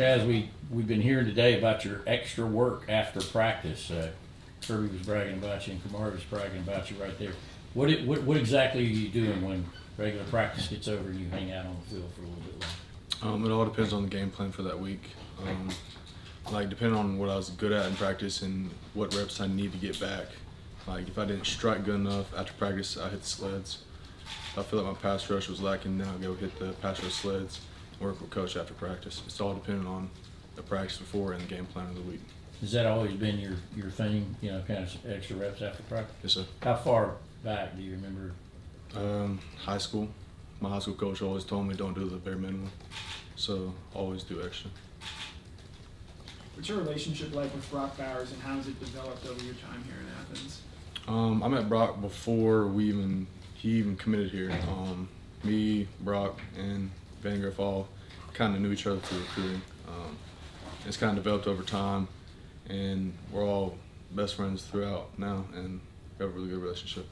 Chaz, we've been hearing today about your extra work after practice. Kirby was bragging about you, and Kamari was bragging about you right there. What exactly are you doing when regular practice gets over and you hang out on the field for a little bit longer? It all depends on the game plan for that week. Depending on what I was good at in practice and what reps I need to get back. Like, if I didn't strike good enough after practice, I hit the sleds. If I feel like my pass rush was lacking, then I'll go hit the pass rush sleds and work with coach after practice. It's all dependent on the practice before and the game plan of the week. Has that always been your thing, kind of extra reps after practice? Yes, sir. How far back do you remember? High school. My high school coach always told me don't do the bare minimum, so always do extra. What's your relationship like with Brock Bowers, and how has it developed over your time here in Athens? I met Brock before he even committed here. Me, Brock, and Van Griff all kind of knew each other through recruiting. It's kind of developed over time, and we're all best friends throughout now, and we have a really good relationship.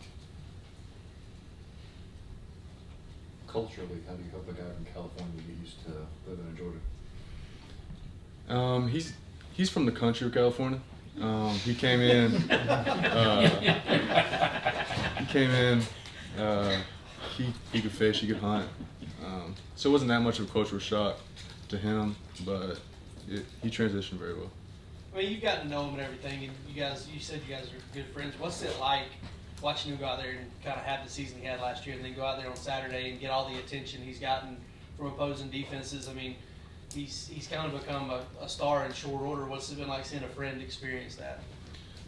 Culturally, how do you help a guy from California get used to living in Georgia? He's from the country of California. He came in. He could fish. He could hunt. So it wasn't that much of a cultural shock to him, but he transitioned very well. I mean, you've gotten to know him and everything, and you said you guys are good friends. What's it like watching him go out there and kind of have the season he had last year, and then go out there on Saturday and get all the attention he's gotten from opposing defenses? I mean, he's kind of become a star in short order. What's it been like seeing a friend experience that?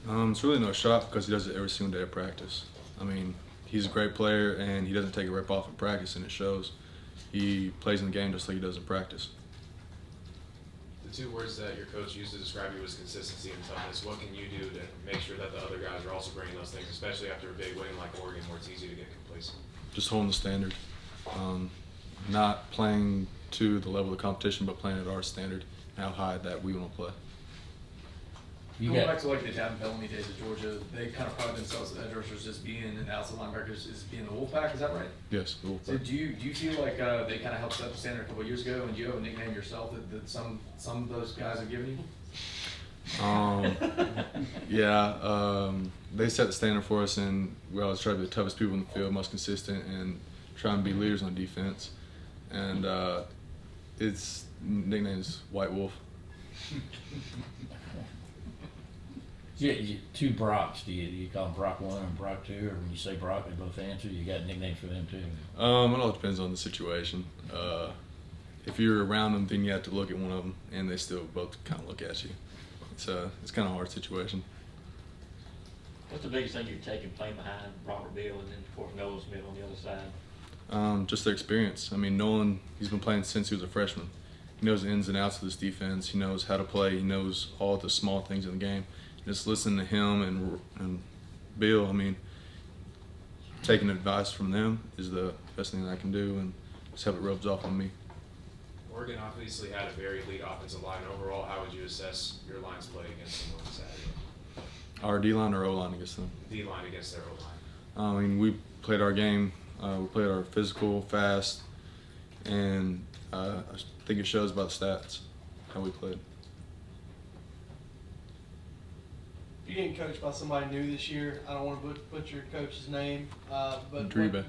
It's really no shock because he does it every single day of practice. I mean, he's a great player, and he doesn't take a rep off in practice, and it shows. He plays in the game just like he does in practice. The two words that your coach used to describe you was consistency and toughness. What can you do to make sure that the other guys are also bringing those things, especially after a big win like Oregon where it's easy to get complacent? Just holding the standard. Not playing to the level of competition, but playing at our standard and how high that we want to play. Going back to like the Davin Bellamy days at Georgia, they kind of prided themselves as edge rushers as being and outside linebackers as being the Wolfpack. Is that right? Yes, the Wolfpack. So do you feel like they kind of helped set the standard a couple of years ago, and do you have a nickname yourself that some of those guys have given you? They set the standard for us, and we always try to be the toughest people in the field, most consistent, and try and be leaders on defense. And its nickname is White Wolf. Yeah, two Brocks. Do you call them Brock 1 and Brock 2, or when you say Brock, they both answer? You got nicknames for them too? It all depends on the situation. If you're around them, then you have to look at one of them, and they still both kind of look at you. It's kind of a hard situation. What's the biggest thing you've taken playing behind Robert Beal and then, of course, Nolan Smith on the other side? Just their experience. I mean, Nolan, he's been playing since he was a freshman. He knows the ins and outs of this defense. He knows how to play. He knows all the small things in the game. Just listening to him and Bill, I mean, taking advice from them is the best thing that I can do, and just have it rubs off on me. Oregon obviously had a very elite offensive line. Overall, how would you assess your line's play against them on Saturday? Our D-line or O-line against them? D-line against their O-line. I mean, we played our game. We played our physical, fast, and I think it shows by the stats how we played. You're getting coached by somebody new this year. I don't want to butcher your coach's name, but Driba.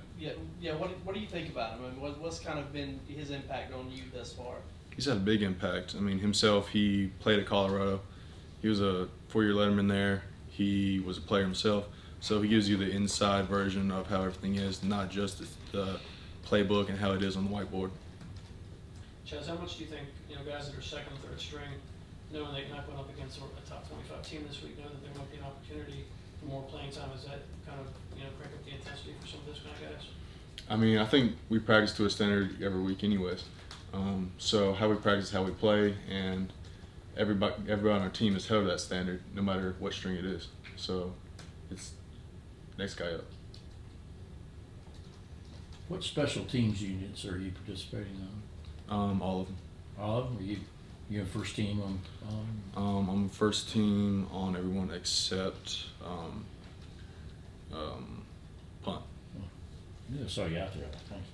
What do you think about him? I mean, what's kind of been his impact on you thus far? He's had a big impact. I mean, himself, he played at Colorado. He was a 4-year letterman there. He was a player himself. So he gives you the inside version of how everything is, not just the playbook and how it is on the whiteboard. Chaz, how much do you think guys that are second or third string, knowing they might go up against a top 25 team this week, know that there might be an opportunity for more playing time? Is that kind of crank up the intensity for some of those kind of guys? I mean, I think we practice to a standard every week anyways. So how we practice, how we play, and everybody on our team is held to that standard no matter what string it is. So it's next guy up. What special teams units are you participating on? All of them. All of them? Are you first team on? I'm first team on everyone except punt. Yeah, I saw you out there. Thanks.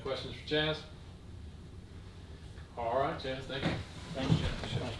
questions for Chaz? All right, Chaz, thank you. Thanks, Mike.